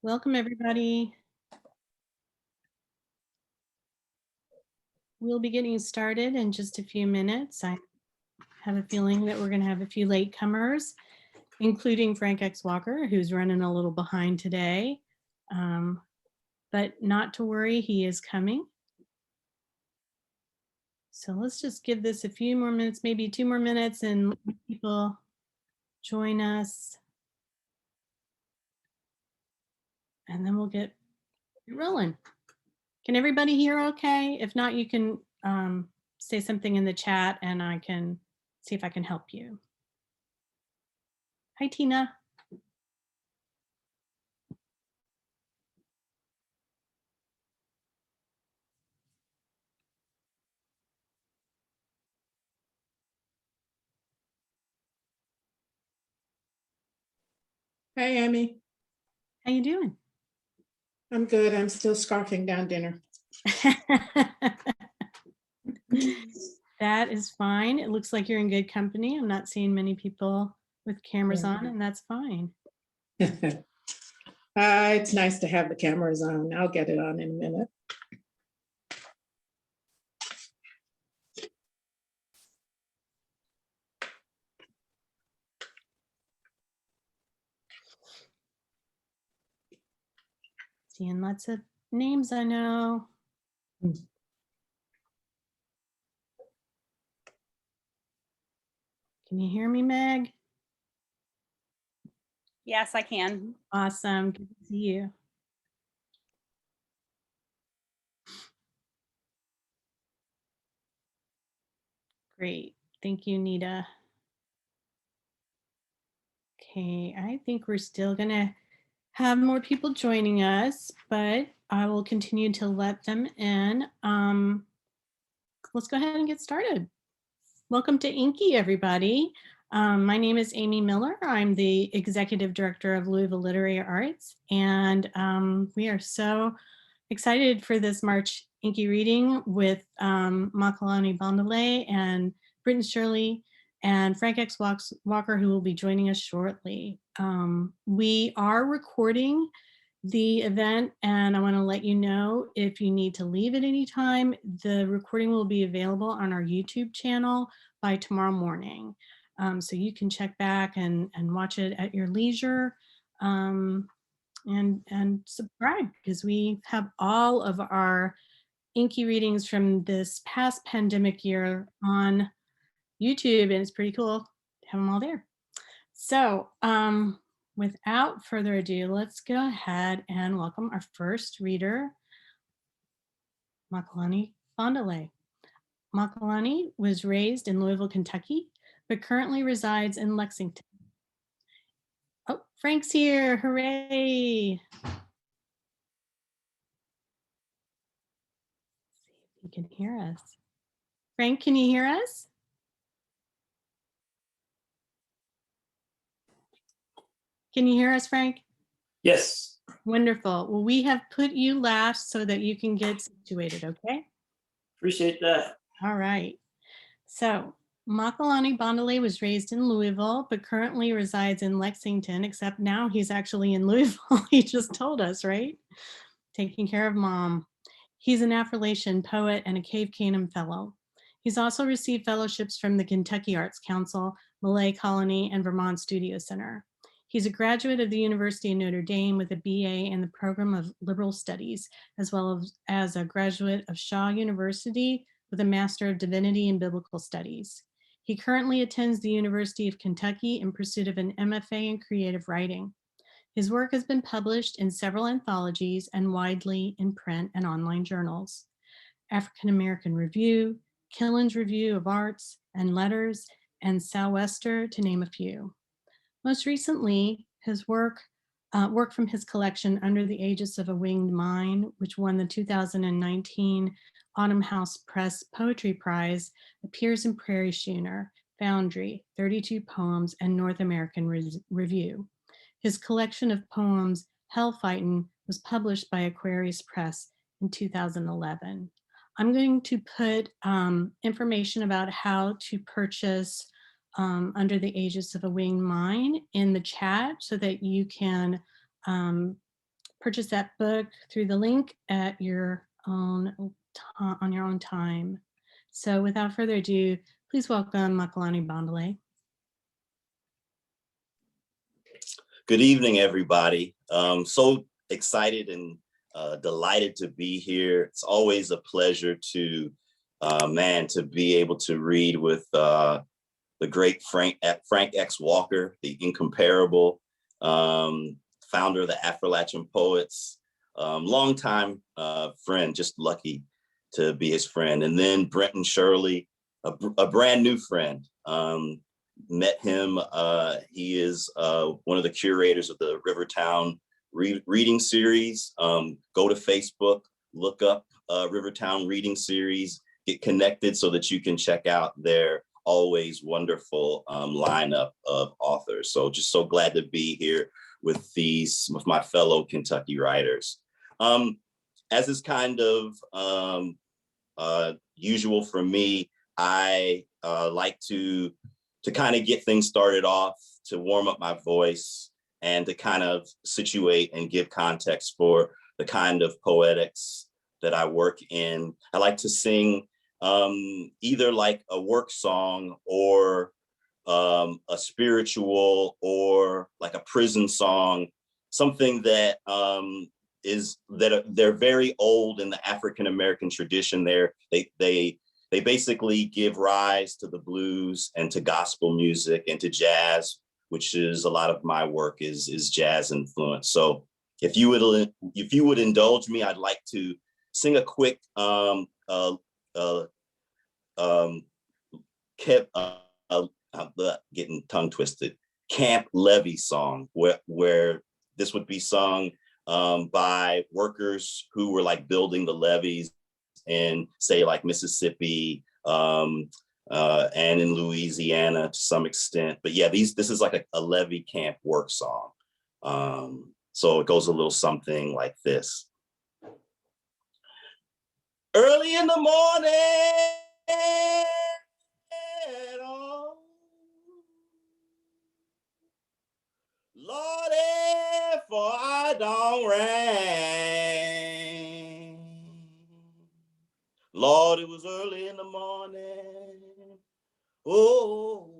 Welcome, everybody. We'll be getting started in just a few minutes. I have a feeling that we're going to have a few latecomers, including Frank X. Walker, who's running a little behind today. But not to worry, he is coming. So let's just give this a few more minutes, maybe 2 more minutes, and let people join us. And then we'll get rolling. Can everybody hear okay? If not, you can say something in the chat and I can see if I can help you. Hi, Tina. Hey, Amy. How you doing? I'm good. I'm still scarfing down dinner. That is fine. It looks like you're in good company. I'm not seeing many people with cameras on, and that's fine. It's nice to have the cameras on. I'll get it on in a minute. Seeing lots of names I know. Can you hear me, Meg? Yes, I can. Awesome. Good to see you. Great. Thank you, Nita. Okay, I think we're still going to have more people joining us, but I will continue to let them in. Let's go ahead and get started. Welcome to InKY, everybody. My name is Amy Miller. I'm the Executive Director of Louisville Literary Arts, and we are so excited for this March InKY reading with Makalani Bondalee and Britton Shirley and Frank X. Walker, who will be joining us shortly. We are recording the event, and I want to let you know if you need to leave at any time, the recording will be available on our YouTube channel by tomorrow morning. So you can check back and watch it at your leisure and subscribe, because we have all of our InKY readings from this past pandemic year on YouTube, and it's pretty cool to have them all there. So without further ado, let's go ahead and welcome our first reader, Michaelani Bondilay. Makalani was raised in Louisville, Kentucky, but currently resides in Lexington. Oh, Frank's here, hooray. Let's see if he can hear us. Frank, can you hear us? Can you hear us, Frank? Yes. Wonderful. Well, we have put you last so that you can get situated, okay? Appreciate that. All right. So Michaelani Bondalee was raised in Louisville, but currently resides in Lexington, except now he's actually in Louisville. He just told us, right? Taking care of mom. He's an Affirmation poet and a Cave Canem Fellow. He's also received fellowships from the Kentucky Arts Council, Malay Colony, and Vermont Studio Center. He's a graduate of the University of Notre Dame with a BA in the program of Liberal Studies, as well as a graduate of Shaw University with a Master of Divinity in Biblical Studies. He currently attends the University of Kentucky in pursuit of an MFA in creative writing. His work has been published in several anthologies and widely in print and online journals. African American Review, Killen's Review of Arts and Letters, and Sou'wester, to name a few. Most recently, his work from his collection Under the Aegis of a Winged Mind, which won the 2019 Autumn House Press Poetry Prize, appears in Prairie Schooner, Foundry, 32 Poems, and North American Review. His collection of poems, Hellfightin', was published by Aquarius Press in 2011. I'm going to put information about how to purchase Under the Aegis of a Winged Mind in the chat so that you can purchase that book through the link at your own on your own time. So without further ado, please welcome Michaelani Bondalee. Good evening, everybody. So excited and delighted to be here. It's always a pleasure to, to be able to read with the great Frank X. Walker, the incomparable founder of the Appalachian Poets, longtime friend, just lucky to be his friend. And then Britton Shirley, a brand new friend. Met him. He is one of the curators of the Rivertown reading series. Go to Facebook, look up Rivertown reading series, get connected so that you can check out their always wonderful lineup of authors. So just so glad to be here with my fellow Kentucky writers. As is kind of usual for me, I like to kind of get things started off, to warm up my voice, and to kind of situate and give context for the kind of poetics that I work in. I like to sing either like a work song or a spiritual or like a prison song, something that they're very old in the African-American tradition. They basically give rise to the blues and to gospel music and to jazz, which is a lot of my work is jazz influence. So if you would indulge me, I'd like to sing a quick getting tongue twisted, Camp Levee song, where this would be sung by workers who were like building the levees in, say, like Mississippi and in Louisiana to some extent. But yeah, this is like a levee camp work song. So it goes a little something like this. Early in the morning, oh, Lordy, for I don't rain. Lord, it was early in the morning. Oh,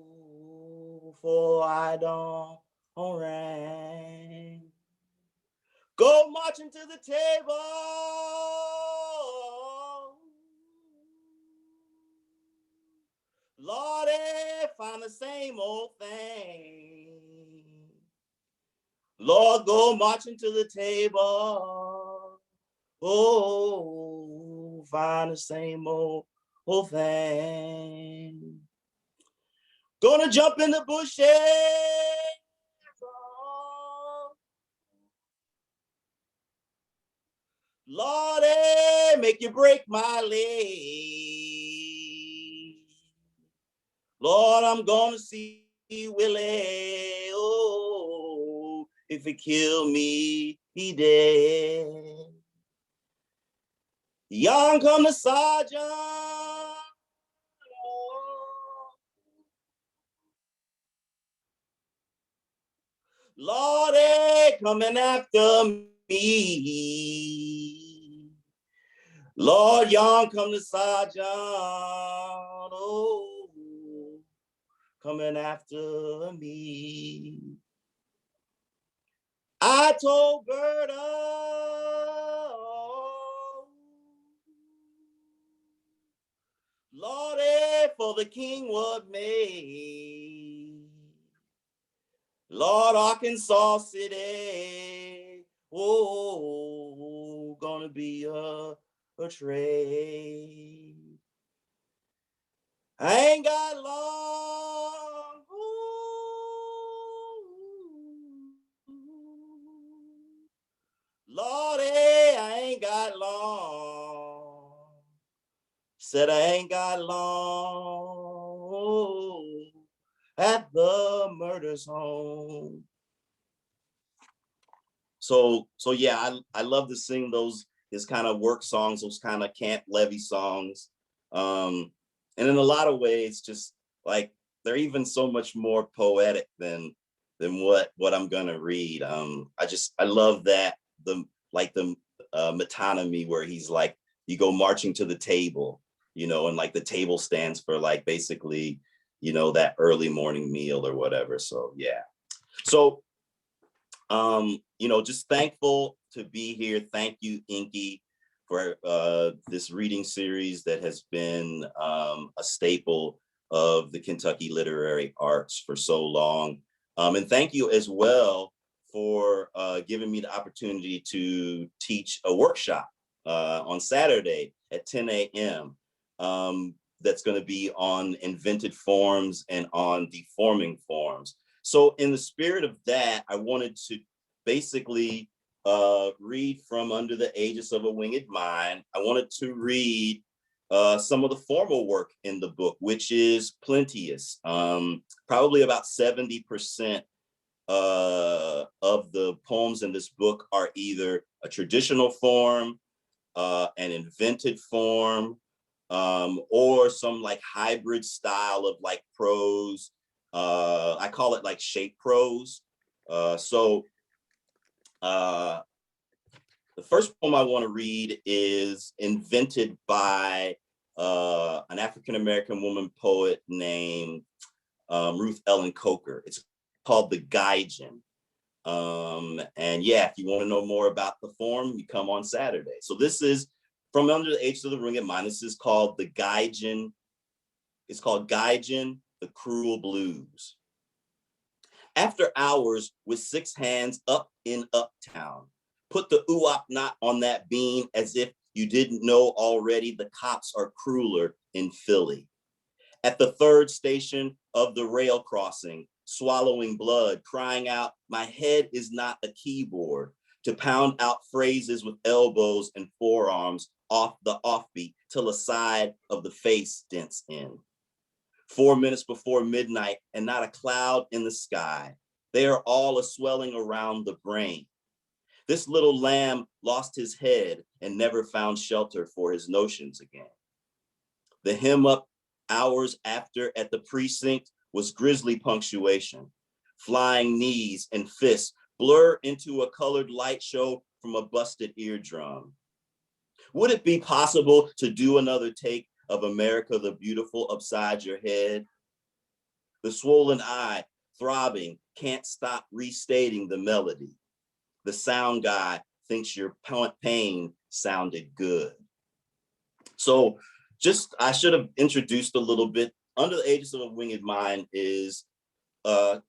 for I don't rain. Go marching to the table. Lordy, find the same old thing. Lord, go marching to the table. Oh, find the same old thing. Gonna jump in the bushes. Lordy, make you break my leg. Lord, I'm gonna see Willie. Oh, if he kill me, he dead. Young come the sergeant. Lordy, coming after me. Lord, young come the sergeant. Oh, coming after me. I told Berta, Lordy, for the king was made. Lord, Arkansas City, oh, gonna be a trade. I ain't got long, ooh, Lordy, I ain't got long. Said I ain't got long at the murder's home. So yeah, I love to sing his kind of work songs, those kind of Camp Levee songs. And in a lot of ways, just like they're even so much more poetic than what I'm gonna read. I love that metonymy where he's like, you go marching to the table, you know, and like the table stands for like basically, you know, that early morning meal or whatever. So yeah. So you know, just thankful to be here. Thank you, InKY, for this reading series that has been a staple of the Kentucky literary arts for so long. And thank you as well for giving me the opportunity to teach a workshop on Saturday at 10 a.m. That's going to be on invented forms and on deforming forms. So in the spirit of that, I wanted to basically read from Under the Aegis of a Winged Mind. I wanted to read some of the formal work in the book, which is plenteous. Probably about 70% of the poems in this book are either a traditional form, an invented form, or some like hybrid style of like prose. I call it like shape prose. The first poem I want to read is invented by an African-American woman poet named Ruth Ellen Coker. It's called The Gaijin. And yeah, if you want to know more about the form, you come on Saturday. So this is from Under the Aegis of the Winged Mind. This is called The Gaijin. It's called Gaijin, the Cruel Blues. After hours with 6 hands up in Uptown, put the ooh-op knot on that bean as if you didn't know already the cops are crueler in Philly. At the 3rd station of the rail crossing, swallowing blood, crying out, my head is not a keyboard, to pound out phrases with elbows and forearms off the offbeat till a side of the face dents in. 4 minutes before midnight and not a cloud in the sky. They are all a swelling around the brain. This little lamb lost his head and never found shelter for his notions again. The hem up hours after at the precinct was grisly punctuation. Flying knees and fists blur into a colored light show from a busted eardrum. Would it be possible to do another take of America the Beautiful upside your head? The swollen eye, throbbing, can't stop restating the melody. The sound guy thinks your pain sounded good. So I should have introduced a little bit. Under the Aegis of a Winged Mind is, it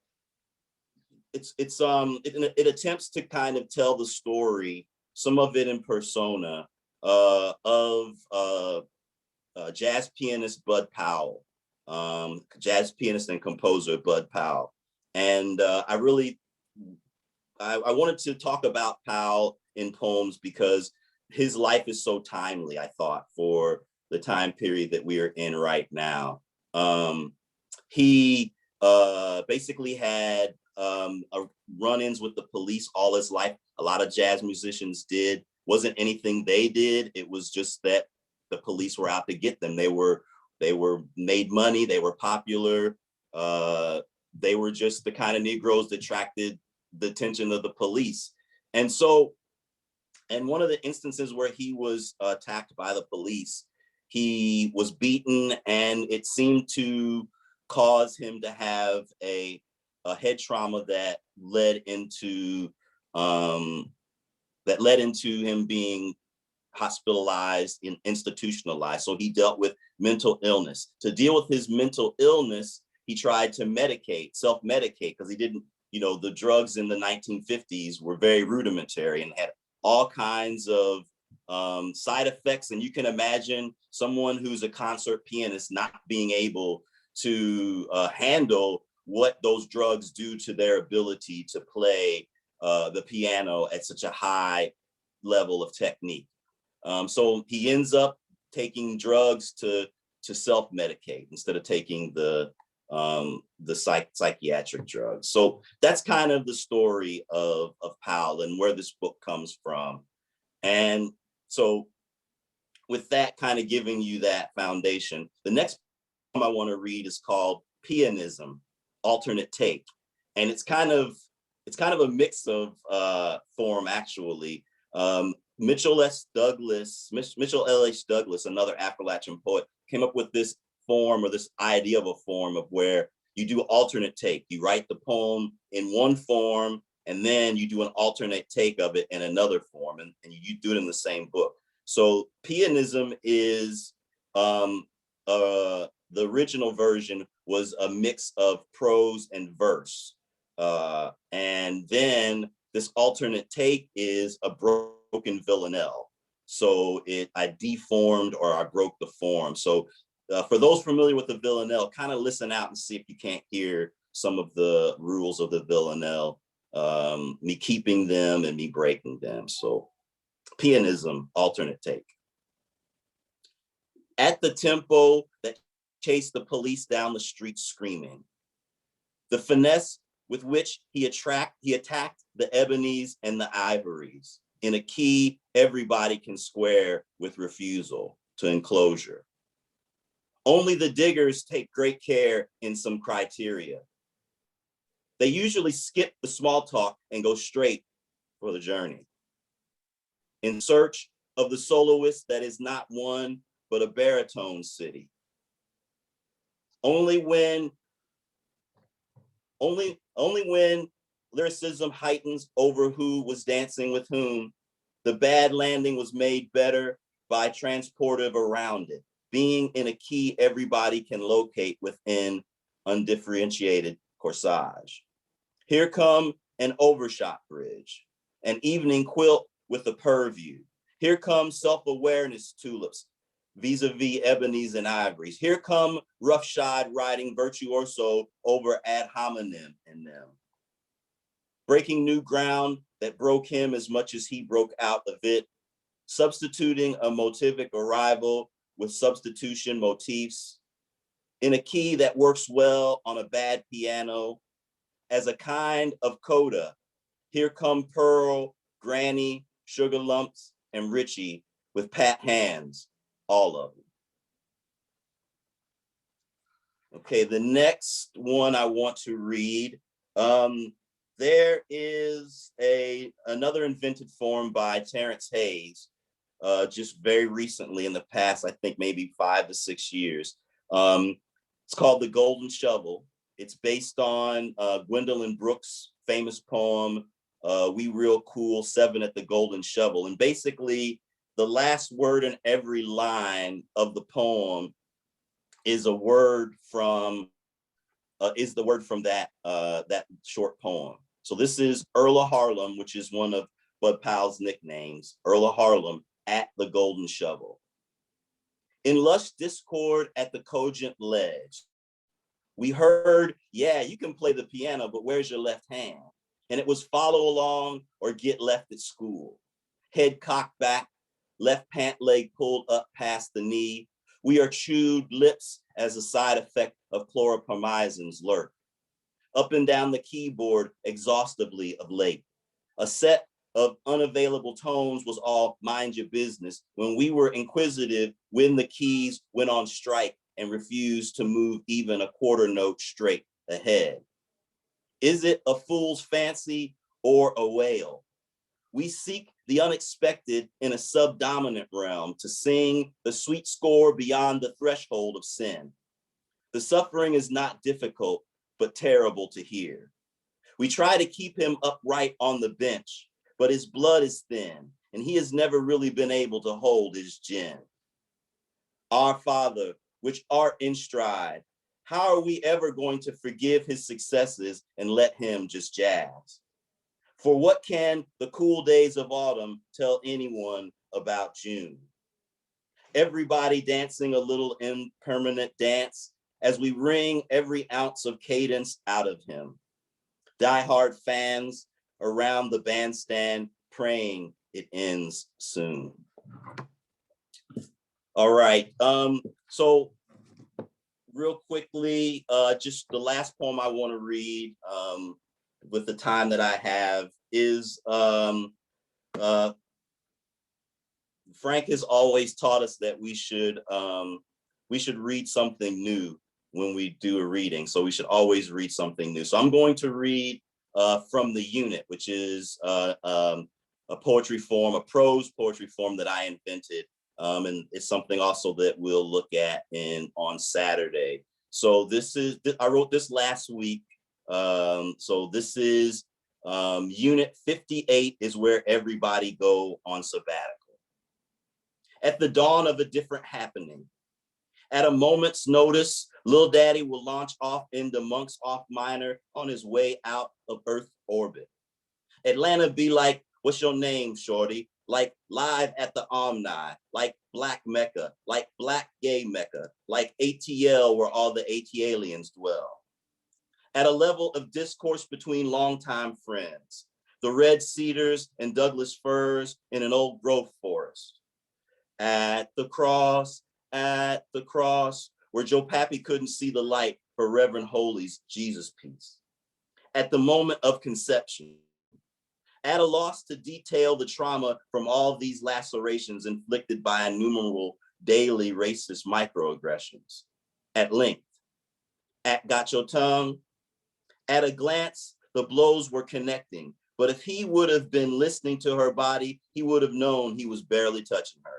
attempts to kind of tell the story, some of it in persona, of jazz pianist Bud Powell, jazz pianist and composer Bud Powell. And I wanted to talk about Powell in poems because his life is so timely, I thought, for the time period that we are in right now. He basically had run-ins with the police all his life. A lot of jazz musicians did. Wasn't anything they did. It was just that the police were out to get them. They were made money. They were popular. They were just the kind of Negroes that attracted the attention of the police. And one of the instances where he was attacked by the police, he was beaten, and it seemed to cause him to have a head trauma that led into him being hospitalized and institutionalized. So he dealt with mental illness. To deal with his mental illness, he tried to self-medicate, because he didn't, the drugs in the 1950s were very rudimentary and had all kinds of side effects. And you can imagine someone who's a concert pianist not being able to handle what those drugs do to their ability to play the piano at such a high level of technique. So he ends up taking drugs to self-medicate instead of taking the psychiatric drugs. So that's kind of the story of Powell and where this book comes from. And so with that kind of giving you that foundation, the next poem I want to read is called Pianism, Alternate Take. And it's kind of it's kind of a mix of form, actually. Mitchell L.H. Douglas, another Appalachian poet, came up with this form, or this idea of a form, of where you do alternate take. You write the poem in one form, and then you do an alternate take of it in another form, and you do it in the same book. So Pianism is, the original version was a mix of prose and verse. And then this alternate take is a broken villanelle. So I deformed, or I broke the form. So for those familiar with the villanelle, kind of listen out and see if you can't hear some of the rules of the villanelle, me keeping them and me breaking them. So Pianism, alternate take. At the tempo that chased the police down the street screaming, the finesse with which he attacked the ebonies and the ivories in a key everybody can square with refusal to enclosure. Only the diggers take great care in some criteria. They usually skip the small talk and go straight for the journey. In search of the soloist that is not one, but a baritone city. Only when lyricism heightens over who was dancing with whom, the bad landing was made better by transportive around it, being in a key everybody can locate within undifferentiated corsage. Here come an overshot bridge, an evening quilt with a purview. Here comes self-awareness tulips, vis-a-vis ebonies and ivories. Here come roughshod riding virtuoso over ad hominem in them. Breaking new ground that broke him as much as he broke out of it, substituting a motivic arrival with substitution motifs, in a key that works well on a bad piano, as a kind of coda. Here come Pearl, Granny, Sugar Lumps, and Richie with pat hands, all of them. Okay, the next one I want to read, there is another invented form by Terrence Hayes, just very recently in the past, I think maybe 5 to 6 years. It's called The Golden Shovel. It's based on Gwendolyn Brooks' famous poem, We Real Cool, 7 at the Golden Shovel. And basically, the last word in every line of the poem is a word from, the word from that short poem. So this is Earl of Harlem, which is one of Bud Powell's nicknames, Earl of Harlem at the Golden Shovel. In lush discord at the cogent ledge, we heard, yeah, you can play the piano, but where's your left hand? And it was follow along or get left at school. Head cocked back, left pant leg pulled up past the knee. We are chewed lips as a side effect of chlorpromazines lurk. Up and down the keyboard exhaustively of late. A set of unavailable tones was all mind your business when we were inquisitive when the keys went on strike and refused to move even a quarter note straight ahead. Is it a fool's fancy or a whale? We seek the unexpected in a subdominant realm to sing the sweet score beyond the threshold of sin. The suffering is not difficult, but terrible to hear. We try to keep him upright on the bench, but his blood is thin, and he has never really been able to hold his gin. Our Father, which art in stride, how are we ever going to forgive his successes and let him just jazz? For what can the cool days of autumn tell anyone about June? Everybody dancing a little impermanent dance as we wring every ounce of cadence out of him. Die-hard fans around the bandstand praying it ends soon. All right, so real quickly, just the last poem I want to read with the time that I have is, Frank has always taught us that we should read something new when we do a reading. So we should always read something new. So I'm going to read from the unit, which is a poetry form, a prose poetry form that I invented. And it's something also that we'll look at on Saturday. So I wrote this last week. So this is unit 58 is where everybody go on sabbatical. At the dawn of a different happening, at a moment's notice, Lil Daddy will launch off into Monk's Off Minor on his way out of Earth orbit. Atlanta be like, what's your name, shorty? Like live at the Omni, like Black Mecca, like Black Gay Mecca, like ATL where all the AT aliens dwell. At a level of discourse between longtime friends, the red cedars and Douglas firs in an old growth forest. At the cross, where Joe Pappy couldn't see the light for Reverend Holy's Jesus piece. At the moment of conception, at a loss to detail the trauma from all these lacerations inflicted by innumerable daily racist microaggressions. At length, at got your tongue, at a glance, the blows were connecting, but if he would have been listening to her body, he would have known he was barely touching her.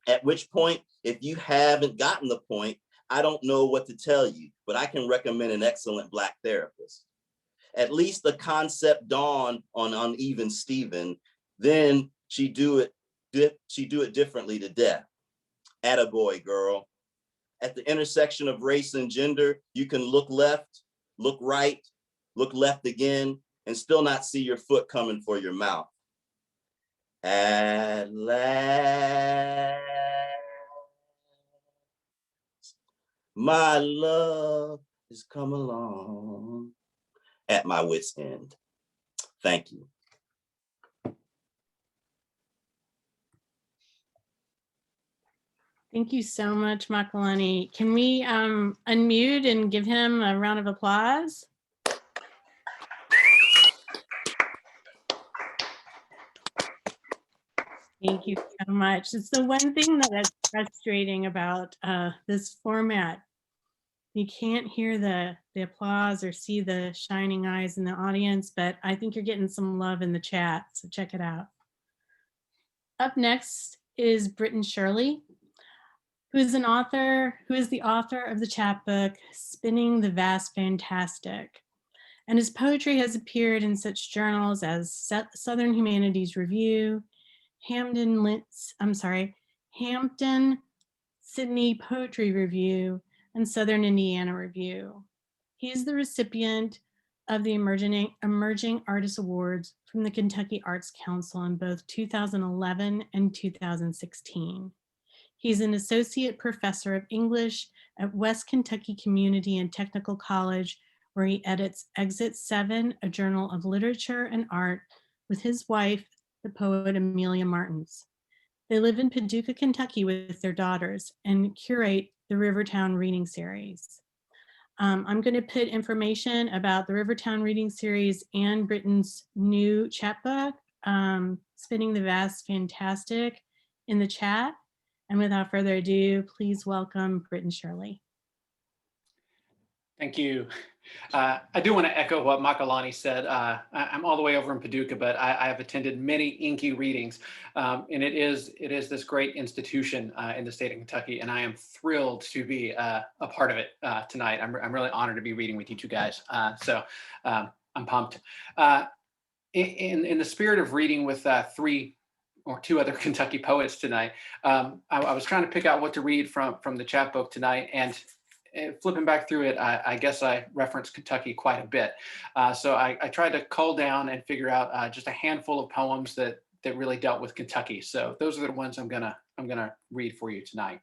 At which point, if you haven't gotten the point, I don't know what to tell you, but I can recommend an excellent Black therapist. At least the concept dawned on Uneven Steven, then she do it differently to death. Attaboy, girl. At the intersection of race and gender, you can look left, look right, look left again, and still not see your foot coming for your mouth. At last, my love has come along at my wit's end. Thank you. Thank you so much, Makalani. Can we unmute and give him a round of applause? Thank you so much. It's the one thing that is frustrating about this format. You can't hear the applause or see the shining eyes in the audience, but I think you're getting some love in the chat, so check it out. Up next is Britton Shirley, who is the author of the chapbook, Spinning the Vast Fantastic. And his poetry has appeared in such journals as Southern Humanities Review, Hampton Sydney Poetry Review, and Southern Indiana Review. He is the recipient of the Emerging Artist Awards from the Kentucky Arts Council in both 2011 and 2016. He's an associate professor of English at West Kentucky Community and Technical College, where he edits Exit 7, a journal of literature and art, with his wife, the poet Amelia Martins. They live in Paducah, Kentucky with their daughters and curate the Rivertown Reading Series. I'm going to put information about the Rivertown Reading Series and Britton's new chapbook, Spinning the Vast Fantastic, in the chat. And without further ado, please welcome Britton Shirley. Thank you. I do want to echo what Makalani said. I'm all the way over in Paducah, but I have attended many InKY readings, and it is this great institution in the state of Kentucky, and I am thrilled to be a part of it tonight. I'm really honored to be reading with you two guys, so I'm pumped. In the spirit of reading with two other Kentucky poets tonight, I was trying to pick out what to read from the chapbook tonight, and flipping back through it, I guess I referenced Kentucky quite a bit. So I tried to cull down and figure out just a handful of poems that really dealt with Kentucky. So those are the ones I'm gonna read for you tonight.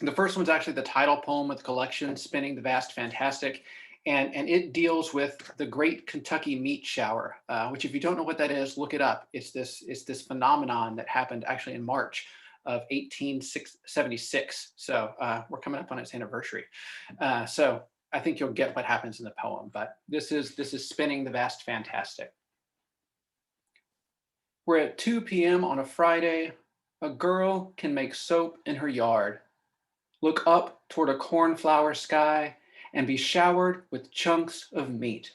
The first one's actually the title poem of the collection, Spinning the Vast Fantastic. And it deals with the Great Kentucky Meat Shower, which, if you don't know what that is, look it up. It's this phenomenon that happened actually in March of 1876. So we're coming up on its anniversary. So I think you'll get what happens in the poem, but this is Spinning the Vast Fantastic. We're at 2 p.m. on a Friday. A girl can make soap in her yard, look up toward a cornflower sky, and be showered with chunks of meat.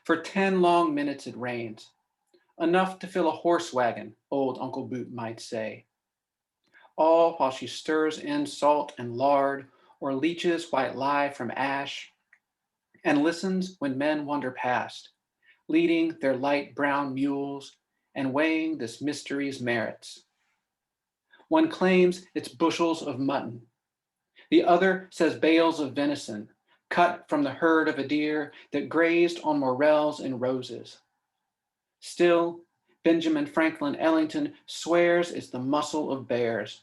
For 10 long minutes it rains, enough to fill a horse wagon, old Uncle Boot might say. All while she stirs in salt and lard, or leaches white lye from ash, and listens when men wander past, leading their light brown mules and weighing this mystery's merits. One claims it's bushels of mutton. The other says bales of venison, cut from the herd of a deer that grazed on morels and roses. Still, Benjamin Franklin Ellington swears it's the muscle of bears.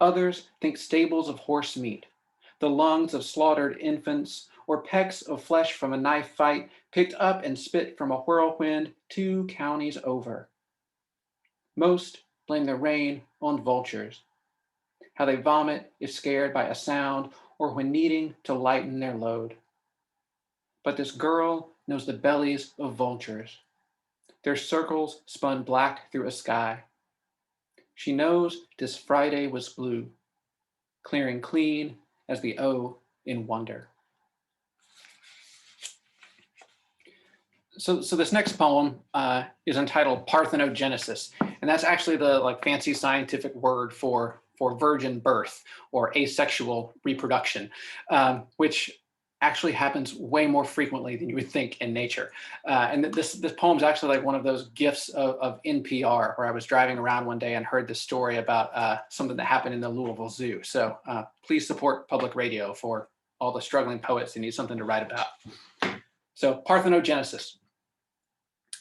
Others think stables of horse meat, the lungs of slaughtered infants, or pecks of flesh from a knife fight picked up and spit from a whirlwind 2 counties over. Most blame the rain on vultures, how they vomit if scared by a sound or when needing to lighten their load. But this girl knows the bellies of vultures, their circles spun black through a sky. She knows this Friday was blue, clearing clean as the O in wonder. So this next poem is entitled Parthenogenesis, and that's actually the fancy scientific word for virgin birth or asexual reproduction, which actually happens way more frequently than you would think in nature. And this poem is actually like one of those gifts of NPR, where I was driving around one day and heard this story about something that happened in the Louisville Zoo. So please support public radio for all the struggling poets who need something to write about. So Parthenogenesis.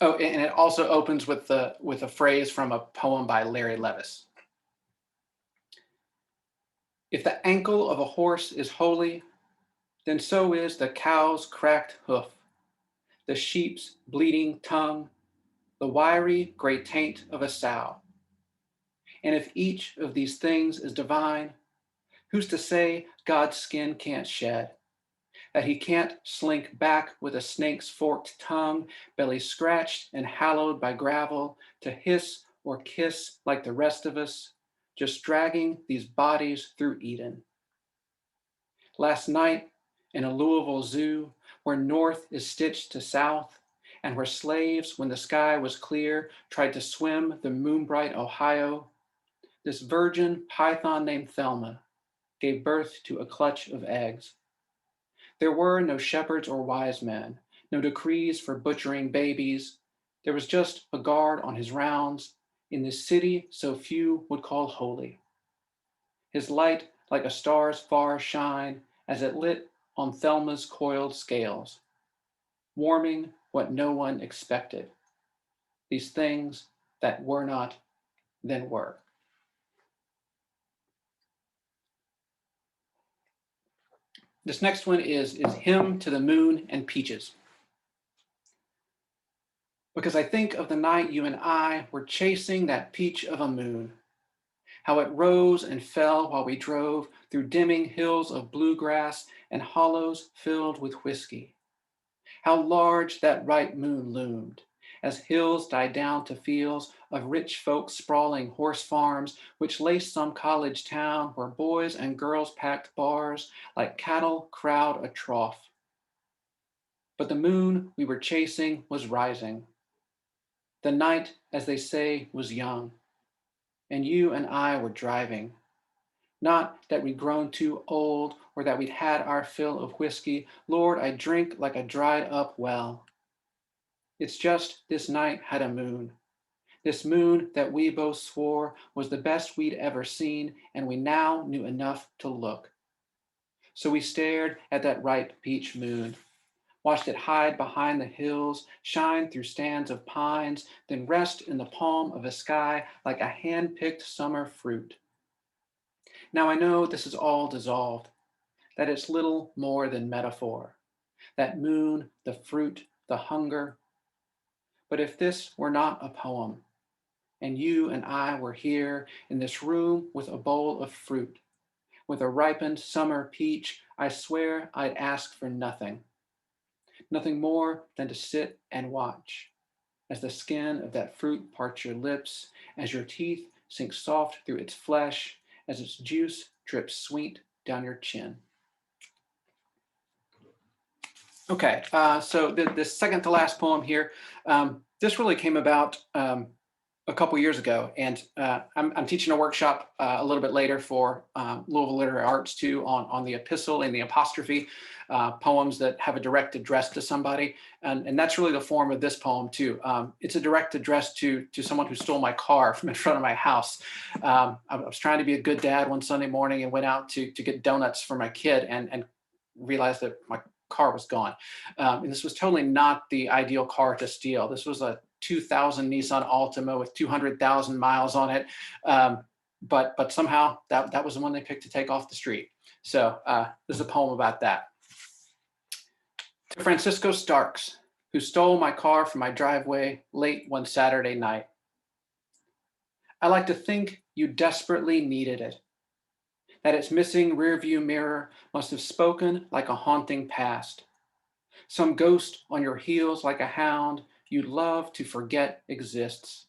Oh, and it also opens with a phrase from a poem by Larry Levis. If the ankle of a horse is holy, then so is the cow's cracked hoof, the sheep's bleeding tongue, the wiry gray taint of a sow. And if each of these things is divine, who's to say God's skin can't shed, that he can't slink back with a snake's forked tongue, belly scratched and hallowed by gravel, to hiss or kiss like the rest of us, just dragging these bodies through Eden. Last night in a Louisville zoo, where north is stitched to south, and where slaves, when the sky was clear, tried to swim the moonbright Ohio, this virgin python named Thelma gave birth to a clutch of eggs. There were no shepherds or wise men, no decrees for butchering babies. There was just a guard on his rounds in this city so few would call holy. His light like a star's far shine as it lit on Thelma's coiled scales, warming what no one expected, these things that were not, then were. This next one is Hymn to the Moon and Peaches. Because I think of the night you and I were chasing that peach of a moon, how it rose and fell while we drove through dimming hills of bluegrass and hollows filled with whiskey. How large that right moon loomed, as hills died down to fields of rich folk sprawling horse farms, which laced some college town where boys and girls packed bars like cattle crowd a trough. But the moon we were chasing was rising. The night, as they say, was young, and you and I were driving. Not that we'd grown too old or that we'd had our fill of whiskey. Lord, I drink like a dried up well. It's just this night had a moon. This moon that we both swore was the best we'd ever seen, and we now knew enough to look. So we stared at that ripe peach moon, watched it hide behind the hills, shine through stands of pines, then rest in the palm of a sky like a hand-picked summer fruit. Now I know this is all dissolved, that it's little more than metaphor, that moon, the fruit, the hunger. But if this were not a poem, and you and I were here in this room with a bowl of fruit, with a ripened summer peach, I swear I'd ask for nothing. Nothing more than to sit and watch as the skin of that fruit parts your lips, as your teeth sink soft through its flesh, as its juice drips sweet down your chin. Okay, so the second to last poem here, this really came about a couple years ago, and I'm teaching a workshop a little bit later for Louisville Literary Arts too on the epistle and the apostrophe, poems that have a direct address to somebody, and that's really the form of this poem too. It's a direct address to someone who stole my car from in front of my house. I was trying to be a good dad one Sunday morning and went out to get donuts for my kid and realized that my car was gone. And this was totally not the ideal car to steal. This was a 2000 Nissan Altima with 200,000 miles on it. But somehow that was the one they picked to take off the street. So this is a poem about that. To Francisco Starks, who stole my car from my driveway late one Saturday night. I like to think you desperately needed it, that its missing rearview mirror must have spoken like a haunting past. Some ghost on your heels like a hound you'd love to forget exists.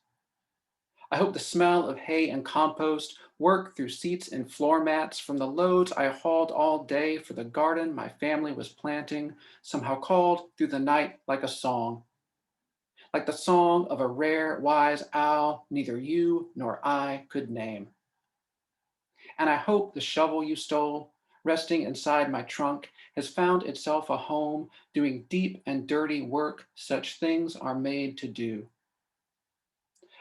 I hope the smell of hay and compost worked through seats and floor mats from the loads I hauled all day for the garden my family was planting, somehow called through the night like a song. Like the song of a rare, wise owl neither you nor I could name. And I hope the shovel you stole, resting inside my trunk, has found itself a home doing deep and dirty work such things are made to do.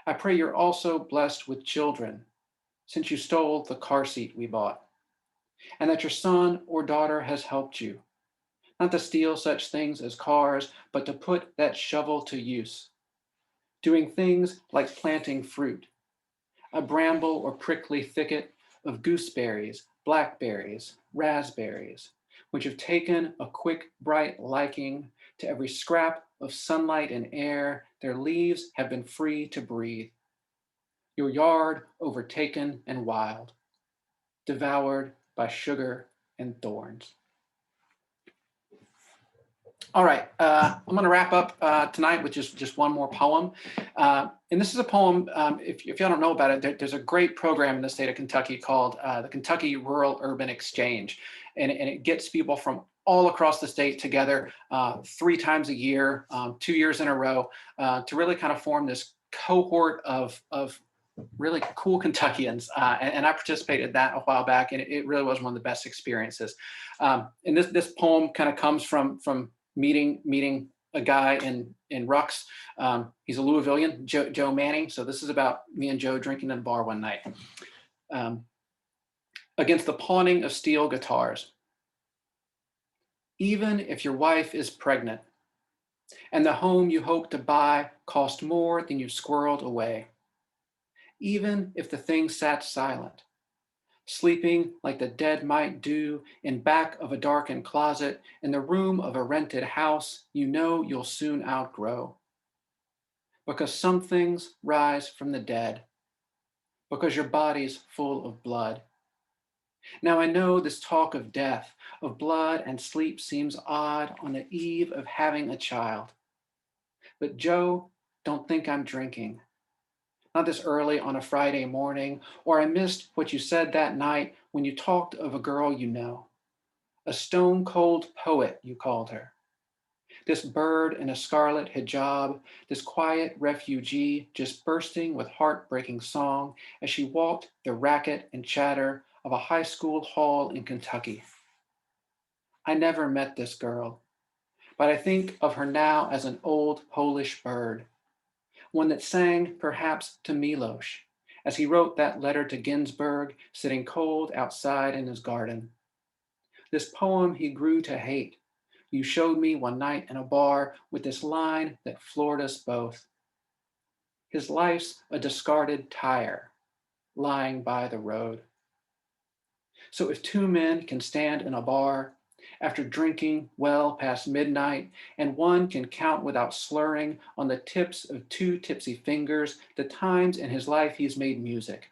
I pray you're also blessed with children, since you stole the car seat we bought, and that your son or daughter has helped you, not to steal such things as cars, but to put that shovel to use, doing things like planting fruit, a bramble or prickly thicket of gooseberries, blackberries, raspberries, which have taken a quick, bright liking to every scrap of sunlight and air their leaves have been free to breathe. Your yard overtaken and wild, devoured by sugar and thorns. All right, I'm going to wrap up tonight with just one more poem. And this is a poem, if you don't know about it, there's a great program in the state of Kentucky called the Kentucky Rural Urban Exchange. And it gets people from all across the state together 3 times a year, 2 years in a row, to really kind of form this cohort of really cool Kentuckians. And I participated in that a while back, and it really was one of the best experiences. And this poem kind of comes from meeting a guy in Rux. He's a Louisvillian, Joe Manning. So this is about me and Joe drinking in a bar one night. Against the pawning of steel guitars. Even if your wife is pregnant and the home you hope to buy cost more than you squirreled away. Even if the thing sat silent, sleeping like the dead might do in back of a darkened closet in the room of a rented house you know you'll soon outgrow. Because some things rise from the dead, because your body's full of blood. Now I know this talk of death, of blood and sleep seems odd on the eve of having a child. But Joe, don't think I'm drinking. Not this early on a Friday morning, or I missed what you said that night when you talked of a girl you know. A stone cold poet, you called her. This bird in a scarlet hijab, this quiet refugee just bursting with heartbreaking song as she walked the racket and chatter of a high school hall in Kentucky. I never met this girl, but I think of her now as an old Polish bird, one that sang perhaps to Milosz as he wrote that letter to Ginsberg sitting cold outside in his garden. This poem he grew to hate. You showed me one night in a bar with this line that floored us both. His life's a discarded tire lying by the road. So if 2 men can stand in a bar after drinking well past midnight, and one can count without slurring on the tips of 2 tipsy fingers the times in his life he's made music,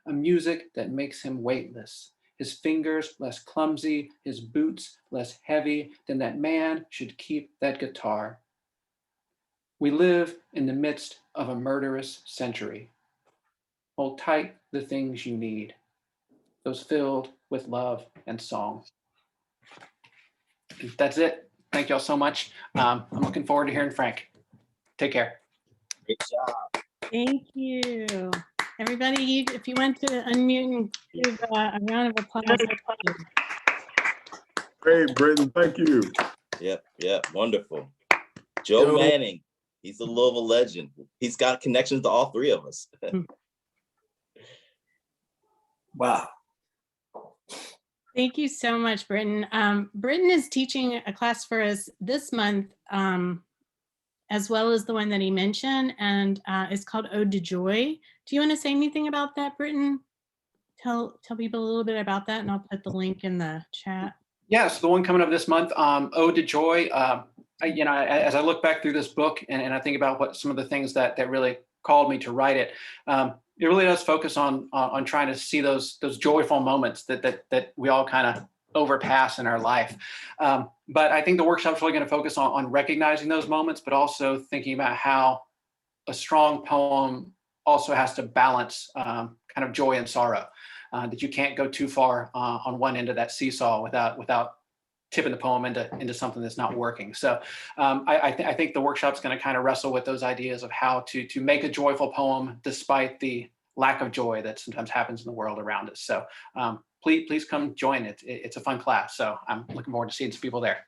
a music that makes him weightless, his fingers less clumsy, his boots less heavy, then that man should keep that guitar. We live in the midst of a murderous century. Hold tight the things you need, those filled with love and song. That's it. Thank y'all so much. I'm looking forward to hearing Frank. Take care. Great job. Thank you. Everybody, if you want to unmute and give a round of applause. Great, Britton, thank you. Yep, wonderful. Joe Manning, he's a Louisville legend. He's got connections to all three of us. Wow. Thank you so much, Britton. Britton is teaching a class for us this month, as well as the one that he mentioned, and it's called Ode to Joy. Do you want to say anything about that, Britton? Tell people a little bit about that, and I'll put the link in the chat. Yes, the one coming up this month, Ode to Joy. As I look back through this book and I think about what some of the things that really called me to write it, it really does focus on trying to see those joyful moments that we all kind of overpass in our life. But I think the workshop's really going to focus on recognizing those moments, but also thinking about how a strong poem also has to balance kind of joy and sorrow. That you can't go too far on one end of that seesaw without tipping the poem into something that's not working. So I think the workshop's going to kind of wrestle with those ideas of how to make a joyful poem despite the lack of joy that sometimes happens in the world around us. So please come join it. It's a fun class. So I'm looking forward to seeing some people there.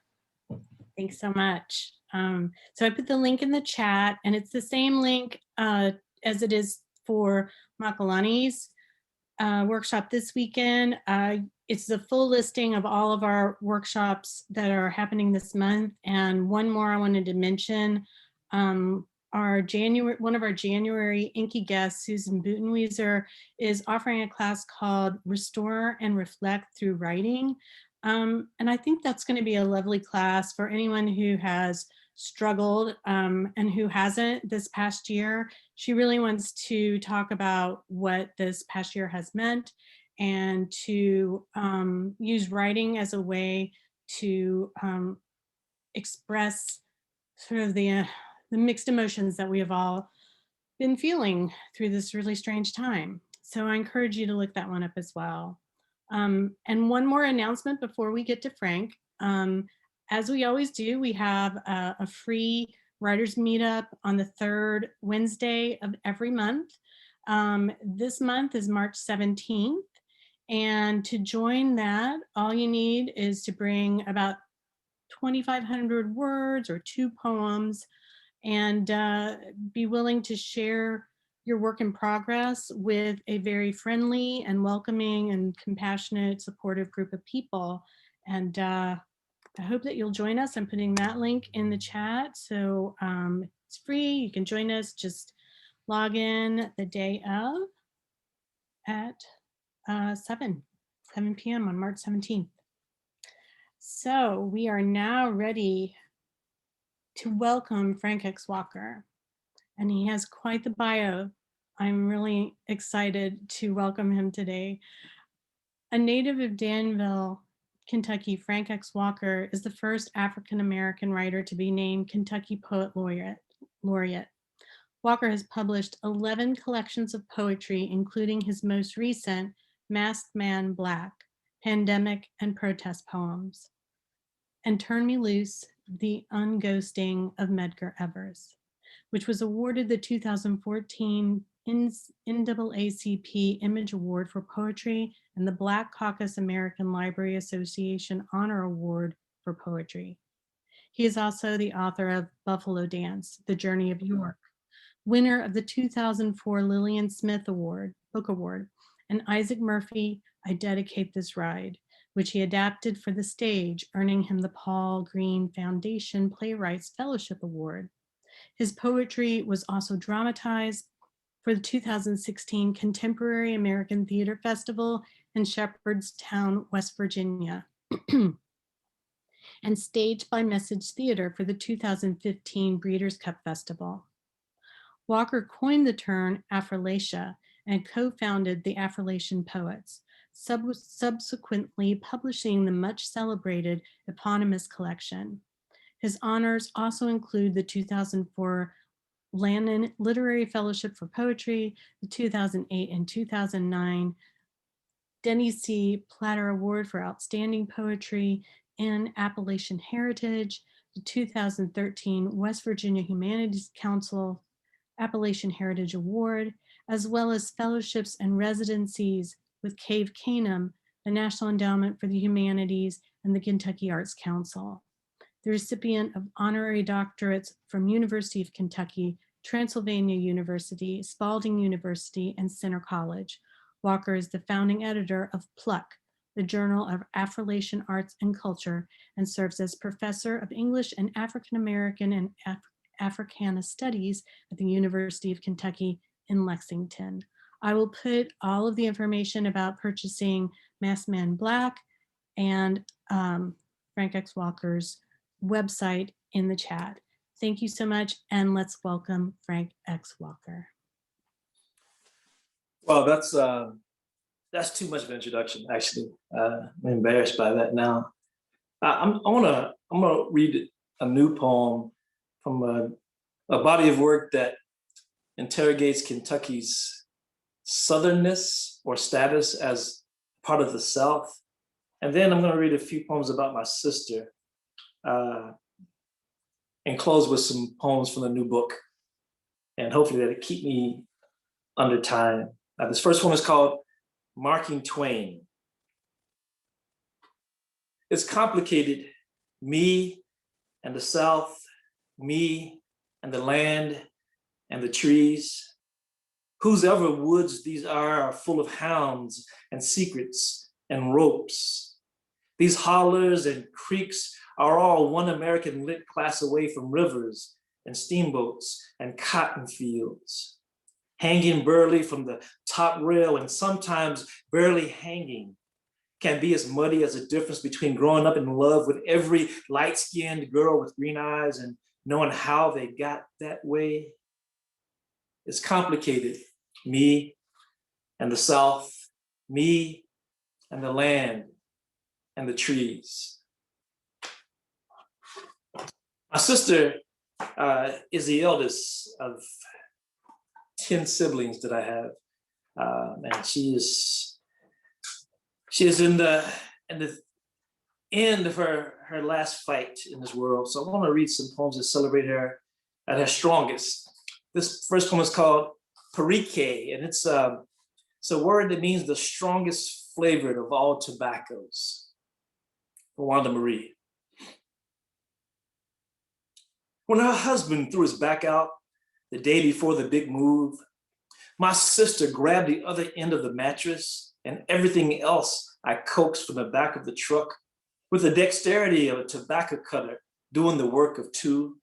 Thanks so much. So I put the link in the chat, and it's the same link as it is for Makalani's workshop this weekend. It's the full listing of all of our workshops that are happening this month. And one more I wanted to mention, one of our January InKY guests, Susan Butenwieser, is offering a class called Restore and Reflect Through Writing. And I think that's going to be a lovely class for anyone who has struggled and who hasn't this past year. She really wants to talk about what this past year has meant and to use writing as a way to express sort of the mixed emotions that we have all been feeling through this really strange time. So I encourage you to look that one up as well. And one more announcement before we get to Frank. As we always do, we have a free writers meetup on the third Wednesday of every month. This month is March 17th. And to join that, all you need is to bring about 2,500 words or 2 poems and be willing to share your work in progress with a very friendly and welcoming and compassionate, supportive group of people. And I hope that you'll join us. I'm putting that link in the chat. So it's free. You can join us. Just log in the day of at 7 p.m. on March 17th. So we are now ready to welcome Frank X. Walker. And he has quite the bio. I'm really excited to welcome him today. A native of Danville, Kentucky, Frank X. Walker is the first African-American writer to be named Kentucky Poet Laureate. Walker has published 11 collections of poetry, including his most recent Masked Man Black, Pandemic and Protest Poems, and Turn Me Loose, The Unghosting of Medgar Evers, which was awarded the 2014 NAACP Image Award for Poetry and the Black Caucus American Library Association Honor Award for Poetry. He is also the author of Buffalo Dance, The Journey of York, winner of the 2004 Lillian Smith Book Award, and Isaac Murphy, I Dedicate This Ride, which he adapted for the stage, earning him the Paul Green Foundation Playwrights Fellowship Award. His poetry was also dramatized for the 2016 Contemporary American Theater Festival in Shepherdstown, West Virginia, and staged by Message Theater for the 2015 Breeders' Cup Festival. Walker coined the term Afrolatia and co-founded the Afrolation Poets, subsequently publishing the much celebrated eponymous collection. His honors also include the 2004 Lannan Literary Fellowship for Poetry, the 2008 and 2009 Denny C. Platter Award for Outstanding Poetry, in Appalachian Heritage, the 2013 West Virginia Humanities Council Appalachian Heritage Award, as well as fellowships and residencies with Cave Canem, the National Endowment for the Humanities, and the Kentucky Arts Council. The recipient of honorary doctorates from University of Kentucky, Transylvania University, Spalding University, and Centre College. Walker is the founding editor of Pluck, the Journal of Afro-Asian Arts and Culture, and serves as professor of English and African American and Africana Studies at the University of Kentucky in Lexington. I will put all of the information about purchasing Masked Man Black and Frank X. Walker's website in the chat. Thank you so much, and let's welcome Frank X. Walker. Well, that's too much of an introduction, actually. I'm embarrassed by that now. I'm gonna read a new poem from a body of work that interrogates Kentucky's southernness or status as part of the South. And then I'm gonna read a few poems about my sister and close with some poems from the new book. And hopefully that'll keep me under time. This first one is called Marking Twain. It's complicated, me and the South, me and the land and the trees. Whose ever woods these are full of hounds and secrets and ropes. These hollers and creeks are all one American lit class away from rivers and steamboats and cotton fields. Hanging burly from the top rail and sometimes barely hanging can be as muddy as the difference between growing up in love with every light-skinned girl with green eyes and knowing how they got that way. It's complicated, me and the South, me and the land and the trees. My sister is the eldest of 10 siblings that I have, and she is in the end of her last fight in this world. So I want to read some poems that celebrate her at her strongest. This first poem is called Perique, and it's a word that means the strongest flavored of all tobaccos. For Wanda Marie. When her husband threw his back out the day before the big move, my sister grabbed the other end of the mattress and everything else I coaxed from the back of the truck with the dexterity of a tobacco cutter doing the work of two.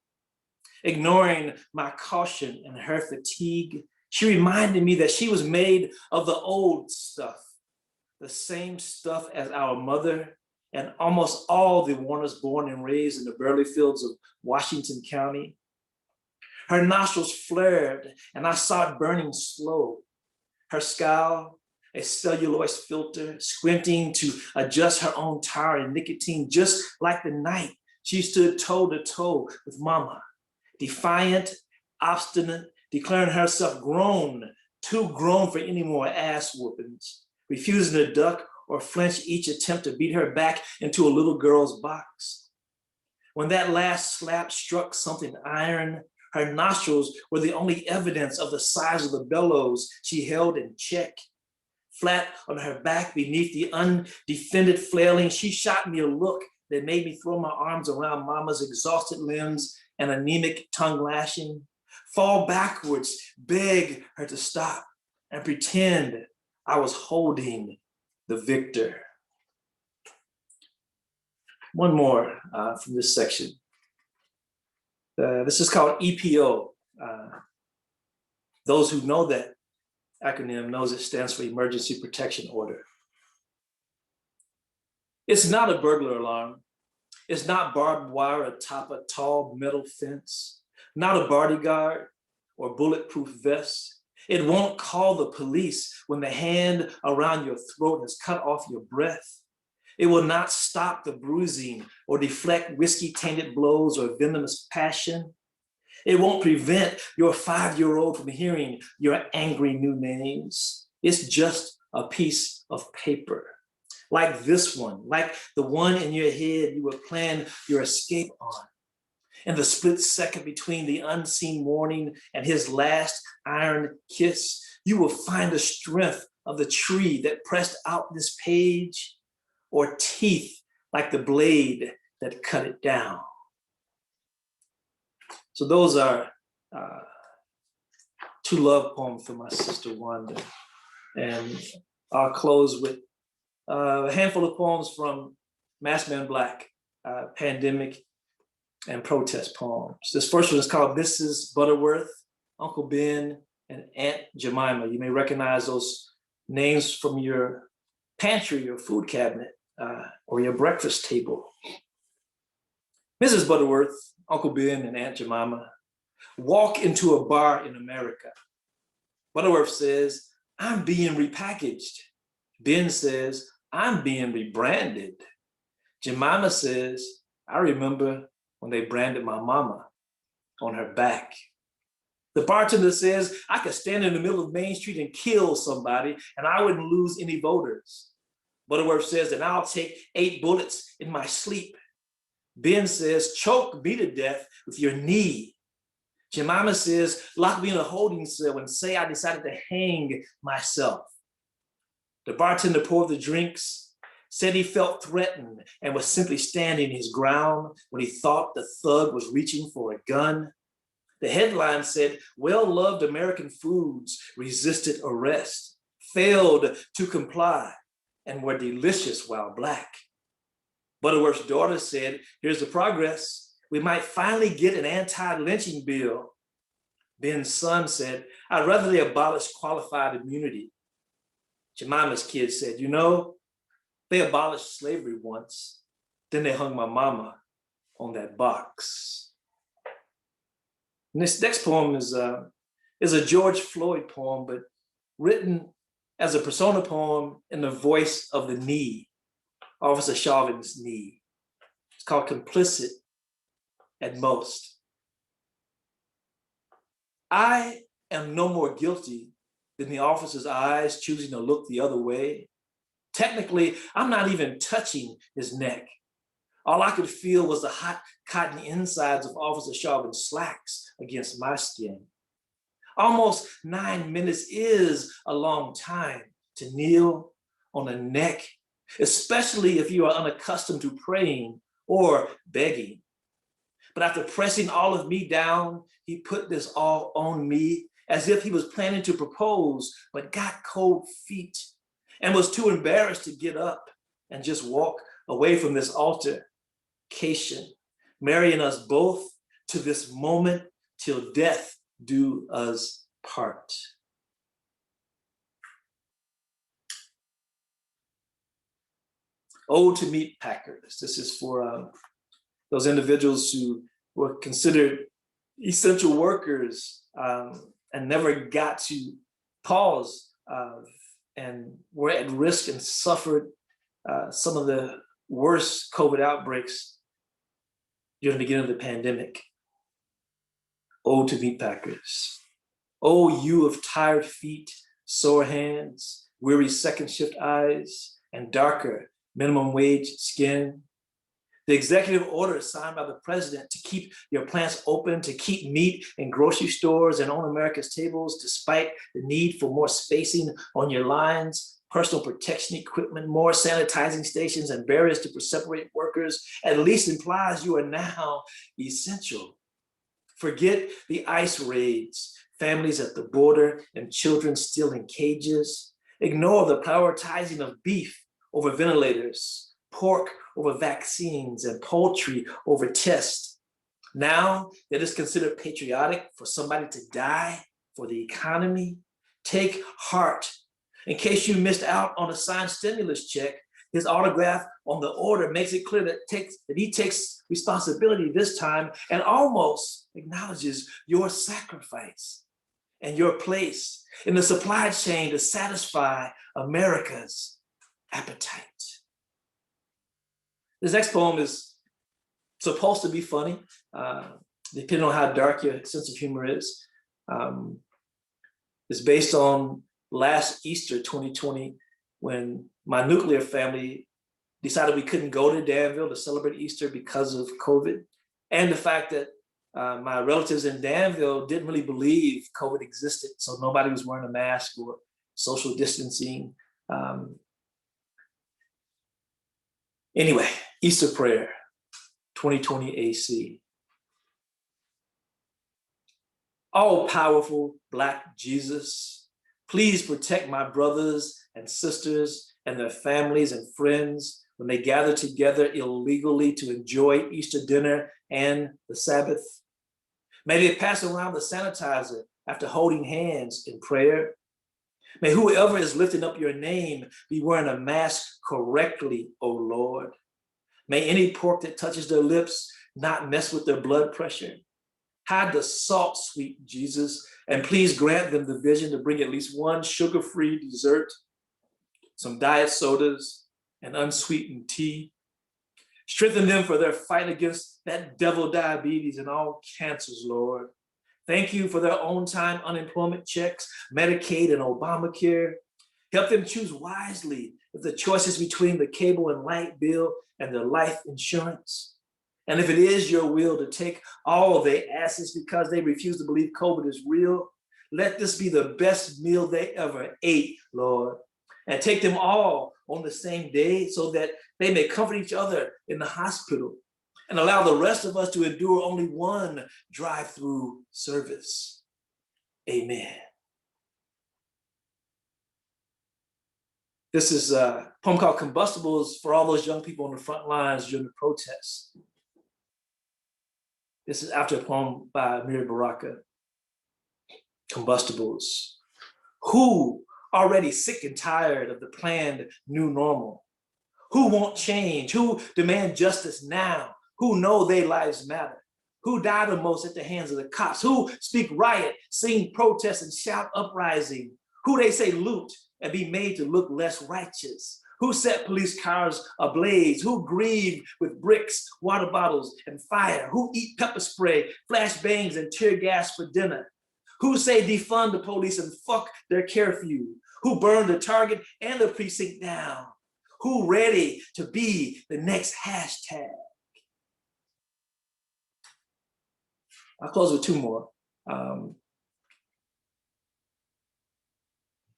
Ignoring my caution and her fatigue, she reminded me that she was made of the old stuff, the same stuff as our mother and almost all the Warners born and raised in the burley fields of Washington County. Her nostrils flared and I saw it burning slow. Her scowl, a celluloid filter, squinting to adjust her own tire and nicotine, just like the night she stood toe to toe with Mama, defiant, obstinate, declaring herself grown, too grown for any more ass whoopings, refusing to duck or flinch each attempt to beat her back into a little girl's box. When that last slap struck something iron, her nostrils were the only evidence of the size of the bellows she held in check. Flat on her back beneath the undefended flailing, she shot me a look that made me throw my arms around Mama's exhausted limbs and anemic tongue lashing, fall backwards, beg her to stop, and pretend I was holding the victor. One more from this section. This is called EPO. Those who know that acronym knows it stands for Emergency Protection Order. It's not a burglar alarm. It's not barbed wire atop a tall metal fence, not a bodyguard or bulletproof vest. It won't call the police when the hand around your throat has cut off your breath. It will not stop the bruising or deflect whiskey-tainted blows or venomous passion. It won't prevent your 5-year-old from hearing your angry new names. It's just a piece of paper, like this one, like the one in your head you would plan your escape on. In the split second between the unseen morning and his last iron kiss, you will find the strength of the tree that pressed out this page, or teeth like the blade that cut it down. So those are two love poems for my sister Wanda. And I'll close with a handful of poems from Masked Man Black, pandemic and protest poems. This first one is called Mrs. Butterworth, Uncle Ben, and Aunt Jemima. You may recognize those names from your pantry or food cabinet or your breakfast table. Mrs. Butterworth, Uncle Ben, and Aunt Jemima walk into a bar in America. Butterworth says, "I'm being repackaged." Ben says, "I'm being rebranded." Jemima says, "I remember when they branded my mama on her back." The bartender says, "I could stand in the middle of Main Street and kill somebody and I wouldn't lose any voters." Butterworth says that I'll take 8 bullets in my sleep. Ben says, "Choke me to death with your knee." Jemima says, "Lock me in a holding cell and say I decided to hang myself." The bartender poured the drinks, said he felt threatened and was simply standing his ground when he thought the thug was reaching for a gun. The headline said, "Well-loved American foods resisted arrest, failed to comply, and were delicious while Black." Butterworth's daughter said, "Here's the progress. We might finally get an anti-lynching bill." Ben's son said, "I'd rather they abolish qualified immunity." Jemima's kid said, "You know, they abolished slavery once, then they hung my mama on that box." And this next poem is a George Floyd poem, but written as a persona poem in the voice of the knee, Officer Chauvin's knee. It's called Complicit at Most. I am no more guilty than the officer's eyes choosing to look the other way. Technically, I'm not even touching his neck. All I could feel was the hot cotton insides of Officer Chauvin's slacks against my skin. Almost 9 minutes is a long time to kneel on a neck, especially if you are unaccustomed to praying or begging. But after pressing all of me down, he put this all on me as if he was planning to propose, but got cold feet and was too embarrassed to get up and just walk away from this altercation, marrying us both to this moment till death do us part. Ode to Meat Packers. This is for those individuals who were considered essential workers and never got to pause and were at risk and suffered some of the worst COVID outbreaks during the beginning of the pandemic. Ode to Meat Packers. Oh, you of tired feet, sore hands, weary second shift eyes, and darker minimum wage skin. The executive order signed by the president to keep your plants open, to keep meat in grocery stores and on America's tables, despite the need for more spacing on your lines, personal protection equipment, more sanitizing stations, and barriers to separate workers, at least implies you are now essential. Forget the ICE raids, families at the border, and children still in cages. Ignore the prioritizing of beef over ventilators, pork over vaccines, and poultry over tests. Now that it's considered patriotic for somebody to die for the economy, take heart. In case you missed out on a signed stimulus check, his autograph on the order makes it clear that he takes responsibility this time and almost acknowledges your sacrifice and your place in the supply chain to satisfy America's appetite. This next poem is supposed to be funny, depending on how dark your sense of humor is. It's based on last Easter 2020 when my nuclear family decided we couldn't go to Danville to celebrate Easter because of COVID, and the fact that my relatives in Danville didn't really believe COVID existed, so nobody was wearing a mask or social distancing. Anyway, Easter prayer, 2020 AC. All-powerful Black Jesus, please protect my brothers and sisters and their families and friends when they gather together illegally to enjoy Easter dinner and the Sabbath. May they pass around the sanitizer after holding hands in prayer. May whoever is lifting up your name be wearing a mask correctly, O Lord. May any pork that touches their lips not mess with their blood pressure. Hide the salt, sweet Jesus, and please grant them the vision to bring at least one sugar-free dessert, some diet sodas, and unsweetened tea. Strengthen them for their fight against that devil diabetes and all cancers, Lord. Thank you for their own time unemployment checks, Medicaid, and Obamacare. Help them choose wisely if the choice is between the cable and light bill and their life insurance. And if it is your will to take all their asses because they refuse to believe COVID is real, let this be the best meal they ever ate, Lord. And take them all on the same day so that they may comfort each other in the hospital and allow the rest of us to endure only one drive-through service. Amen. This is a poem called Combustibles for all those young people on the front lines during the protests. This is after a poem by Amir Baraka. Combustibles. Who already sick and tired of the planned new normal? Who won't change? Who demand justice now? Who know their lives matter? Who die the most at the hands of the cops? Who speak riot, sing protest, and shout uprising? Who they say loot and be made to look less righteous? Who set police cars ablaze? Who grieve with bricks, water bottles, and fire? Who eat pepper spray, flashbangs, and tear gas for dinner? Who say defund the police and fuck their curfew? Who burn the Target and the precinct down? Who ready to be the next hashtag? I'll close with two more.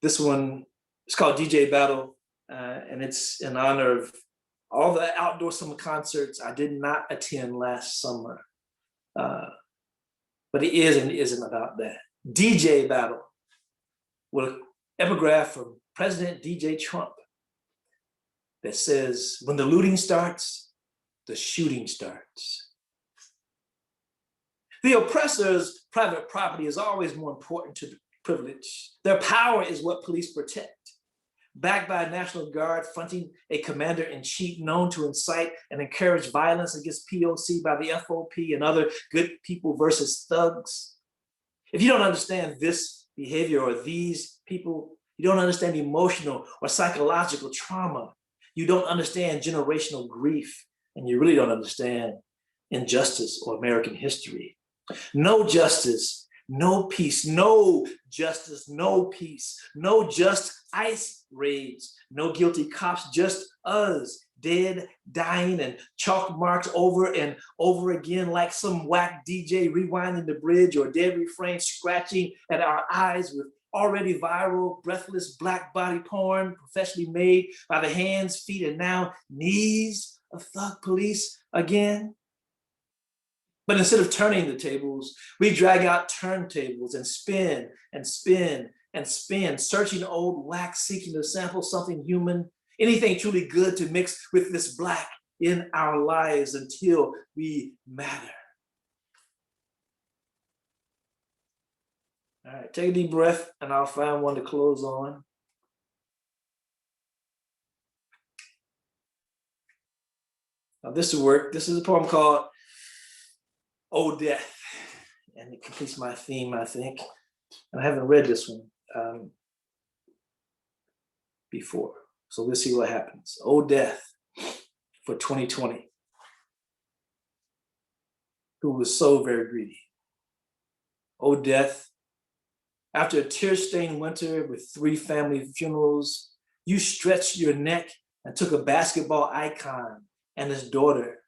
This one is called DJ Battle, and it's in honor of all the outdoor summer concerts I did not attend last summer. But it is and it isn't about that. DJ Battle, with an epigraph from President DJ Trump that says, when the looting starts, the shooting starts. The oppressor's private property is always more important to the privileged. Their power is what police protect. Backed by a National Guard fronting a commander-in-chief known to incite and encourage violence against POC by the FOP and other good people versus thugs. If you don't understand this behavior or these people, you don't understand emotional or psychological trauma. You don't understand generational grief, and you really don't understand injustice or American history. No justice, no peace, no justice, no peace, no just ICE raids, no guilty cops, just us, dead, dying, and chalk marks over and over again like some whack DJ rewinding the bridge or dead refrain scratching at our eyes with already viral, breathless black body porn professionally made by the hands, feet, and now knees of thug police again. But instead of turning the tables, we drag out turntables and spin and spin and spin, searching old wax, seeking to sample something human, anything truly good to mix with this black in our lives until we matter. All right, take a deep breath and I'll find one to close on. Now this will work. This is a poem called Oh Death, and it completes my theme, I think. And I haven't read this one before, so we'll see what happens. Oh Death for 2020, who was so very greedy. Oh Death, after a tear-stained winter with 3 family funerals, You stretched your neck and took a basketball icon and his daughter,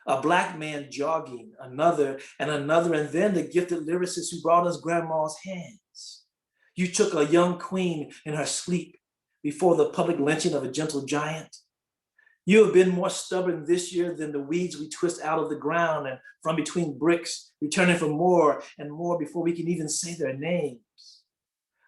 a Black man jogging, another, and then the gifted lyricist who brought us grandma's hands. You took a young queen in her sleep before the public lynching of a gentle giant. You have been more stubborn this year than the weeds we twist out of the ground and from between bricks, returning for more and more before we can even say their names.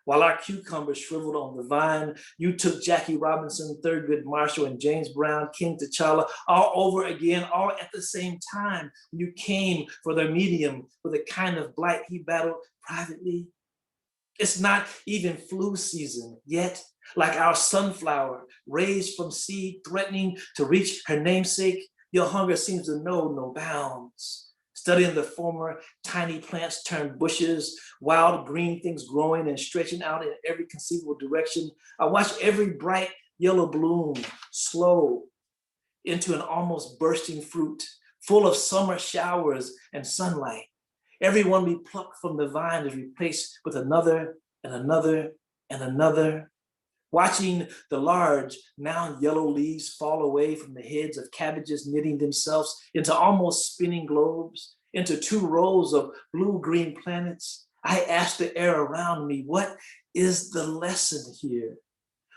While our cucumbers shriveled on the vine, you took Jackie Robinson, Thurgood Marshall, and James Brown, King T'Challa, all over again, all at the same time. You came for their medium with a kind of blight he battled privately. It's not even flu season yet, like our sunflower raised from seed, threatening to reach her namesake. Your hunger seems to know no bounds. Studying the former tiny plants turned bushes, wild green things growing and stretching out in every conceivable direction. I watch every bright yellow bloom slow into an almost bursting fruit, full of summer showers and sunlight. Everyone we pluck from the vine is replaced with another and another and another. Watching the large, now yellow leaves fall away from the heads of cabbages knitting themselves into almost spinning globes, into 2 rows of blue-green planets, I ask the air around me, what is the lesson here?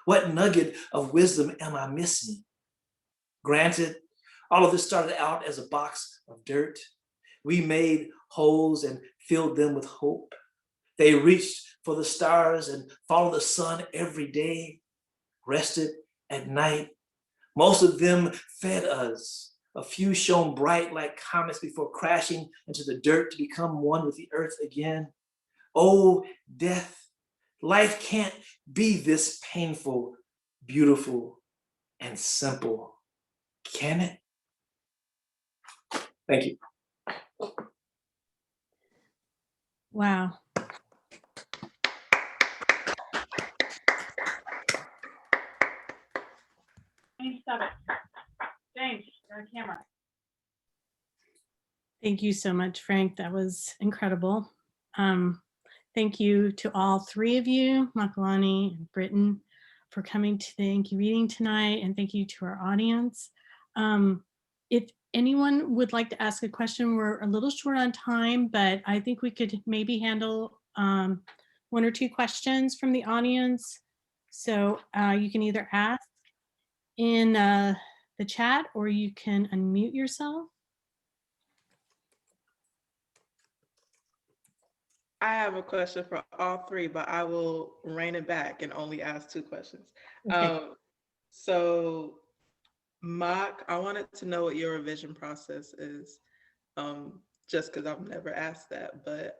What nugget of wisdom am I missing? Granted, all of this started out as a box of dirt. We made holes and filled them with hope. They reached for the stars and followed the sun every day, rested at night. Most of them fed us. A few shone bright like comets before crashing into the dirt to become one with the earth again. Oh, death, life can't be this painful, beautiful, and simple, can it? Thank you. Wow. James, stop it. James, you're on camera. Thank you so much, Frank. That was incredible. Thank you to all 3 of you, Makalani and Britton, for coming to the InKY reading tonight, and thank you to our audience. If anyone would like to ask a question, we're a little short on time, but I think we could maybe handle 1 or 2 questions from the audience. So you can either ask in the chat or you can unmute yourself. I have a question for all 3, but I will rein it back and only ask 2 questions. Okay. So, Mak, I wanted to know what your revision process is, just because I've never asked that, but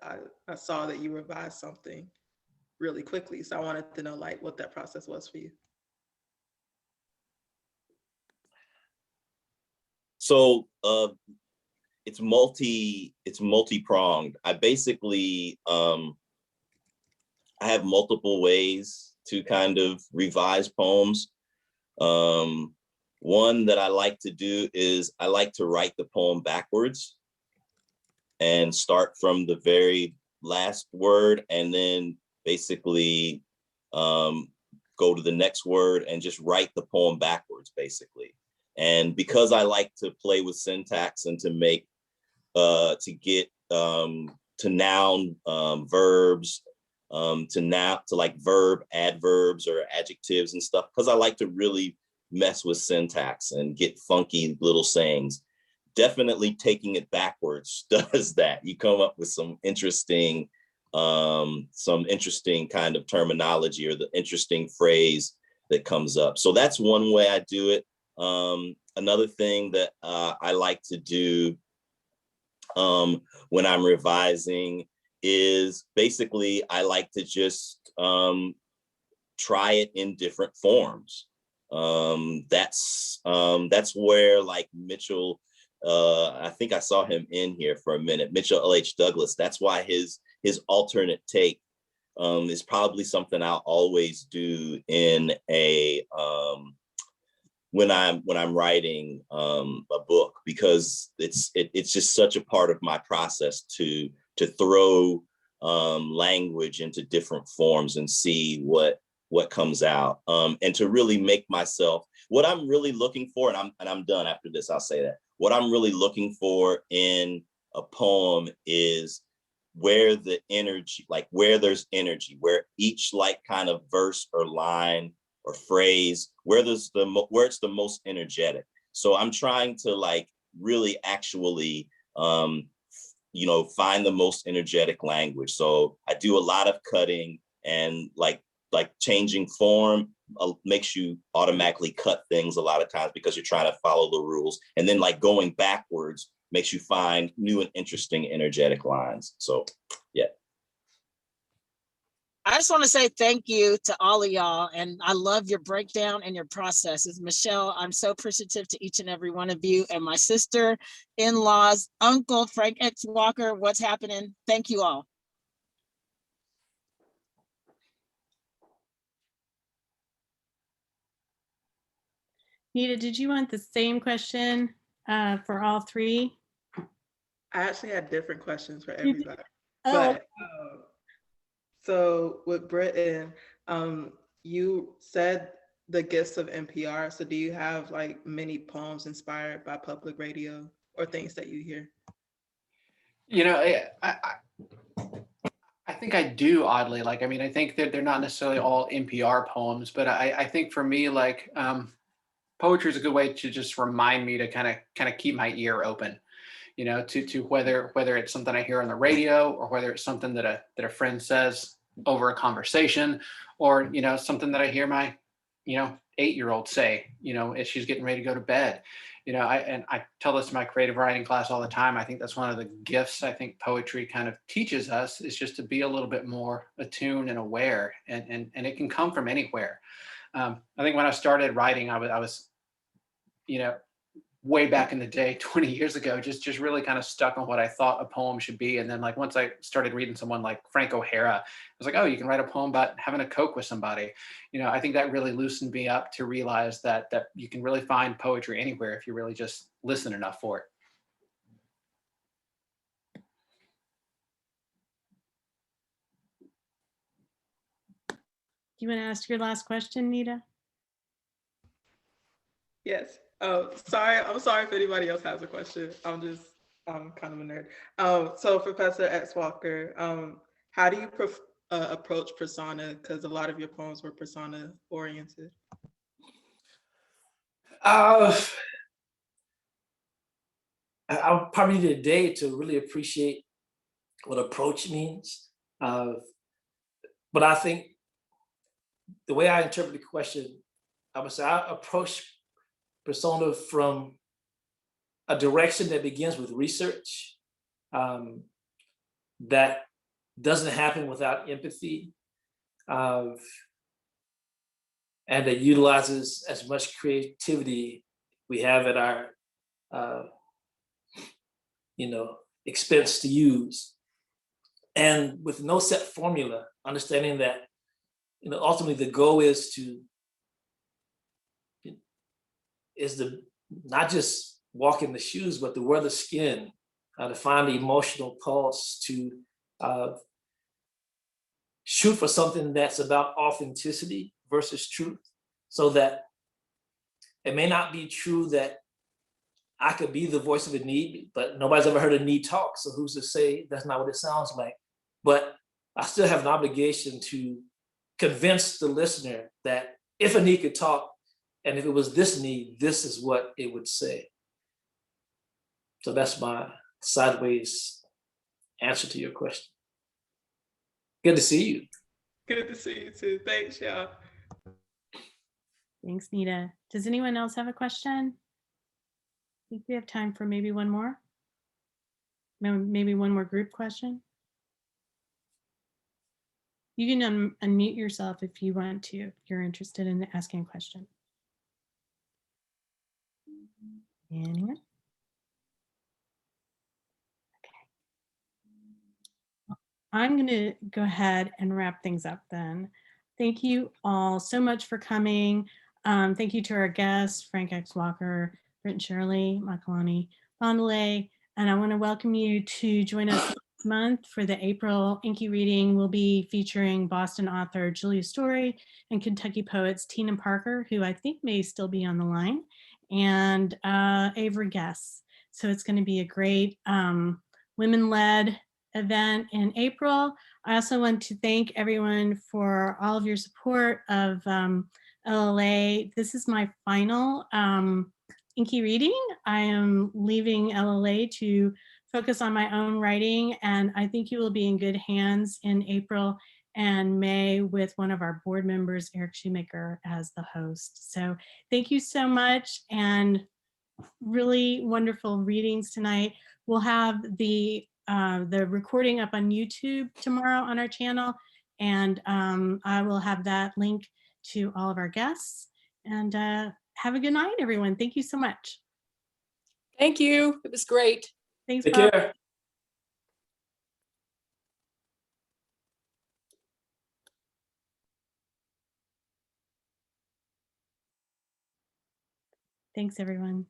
I saw that you revised something really quickly. So I wanted to know like what that process was for you. So it's multi-pronged. I basically I have multiple ways to kind of revise poems. One that I like to do is I like to write the poem backwards and start from the very last word and then basically go to the next word and just write the poem backwards basically. And because I like to play with syntax and to make to get to noun verbs, to like verb adverbs or adjectives and stuff, because I like to really mess with syntax and get funky little sayings. Definitely taking it backwards does that. You come up with some interesting kind of terminology or the interesting phrase that comes up. So that's one way I do it. Another thing that I like to do when I'm revising is basically I like to just try it in different forms. That's where like Mitchell, I think I saw him in here for a minute, Mitchell L.H. Douglas. That's why his alternate take is probably something I'll always do in a when I'm writing a book, because it's just such a part of my process to throw language into different forms and see what what comes out, and to really make myself, what I'm really looking for, and I'm done after this, I'll say that. What I'm really looking for in a poem is where the energy, like where there's energy, where each like kind of verse or line or phrase, where it's the most energetic. So I'm trying to like really actually, you know, find the most energetic language. So I do a lot of cutting, and like changing form makes you automatically cut things a lot of times because you're trying to follow the rules. And then like going backwards makes you find new and interesting energetic lines. So yeah. I just want to say thank you to all of y'all. And I love your breakdown and your processes. Michelle, I'm so appreciative to each and every one of you, and my sister-in-law's uncle, Frank X. Walker. What's happening? Thank you all. Nita, did you want the same question for all three? I actually had different questions for everybody. Oh. But so with Britton, you said the gifts of NPR. So do you have like many poems inspired by public radio or things that you hear? You know, I think I do, oddly. Like, I mean, I think that they're not necessarily all NPR poems, but I think for me, like, poetry is a good way to just remind me to kind of keep my ear open, you know, to whether it's something I hear on the radio, or whether it's something that a friend says over a conversation, or, you know, something that I hear my, you know, 8-year-old say, you know, as she's getting ready to go to bed. You know, I tell this to my creative writing class all the time. I think that's one of the gifts I think poetry kind of teaches us, is just to be a little bit more attuned and aware, and it can come from anywhere. I think when I started writing, I was, you know, way back in the day, 20 years ago, just really kind of stuck on what I thought a poem should be. And then like once I started reading someone like Frank O'Hara, I was like, oh, you can write a poem about having a Coke with somebody. You know, I think that really loosened me up to realize that you can really find poetry anywhere if you really just listen enough for it. Do you want to ask your last question, Nita? Yes. Oh, sorry. I'm sorry if anybody else has a question. I'm kind of a nerd. So Professor X. Walker, how do you approach persona? Because a lot of your poems were persona oriented. I'll probably need a day to really appreciate what approach means. But I think the way I interpret the question, I would say I approach persona from a direction that begins with research, that doesn't happen without empathy, and that utilizes as much creativity we have at our you know, expense to use, and with no set formula, understanding that, you know, ultimately the goal is not just walk in the shoes, but to wear the skin, to find the emotional pulse, to shoot for something that's about authenticity versus truth, so that it may not be true that I could be the voice of a need, but nobody's ever heard a need talk, so who's to say that's not what it sounds like? But I still have an obligation to convince the listener that if a need could talk, and if it was this need, this is what it would say. So that's my sideways answer to your question. Good to see you. Good to see you too. Thanks, y'all. Thanks, Nita. Does anyone else have a question? I think we have time for maybe one more. Maybe one more group question. You can unmute yourself if you want to, if you're interested in asking a question. Anyone? Okay. I'm going to go ahead and wrap things up then. Thank you all so much for coming. Thank you to our guests, Frank X. Walker, Britton Shirley, Makalani Bondalee, and I want to welcome you to join us month for the April InKY reading, we'll be featuring Boston author Julia Story and Kentucky poets Tina Parker, who I think may still be on the line, and Avery Guess. So it's going to be a great women-led event in April. I also want to thank everyone for all of your support of LLA. This is my final InKY reading. I am leaving LLA to focus on my own writing, and I think you will be in good hands in April and May with one of our board members, Eric Shoemaker, as the host. So thank you so much, and really wonderful readings tonight. We'll have the recording up on YouTube tomorrow on our channel, and I will have that link to all of our guests. And have a good night, everyone. Thank you so much. Thank you. It was great. Thanks, Take Bob. care. Thanks, everyone.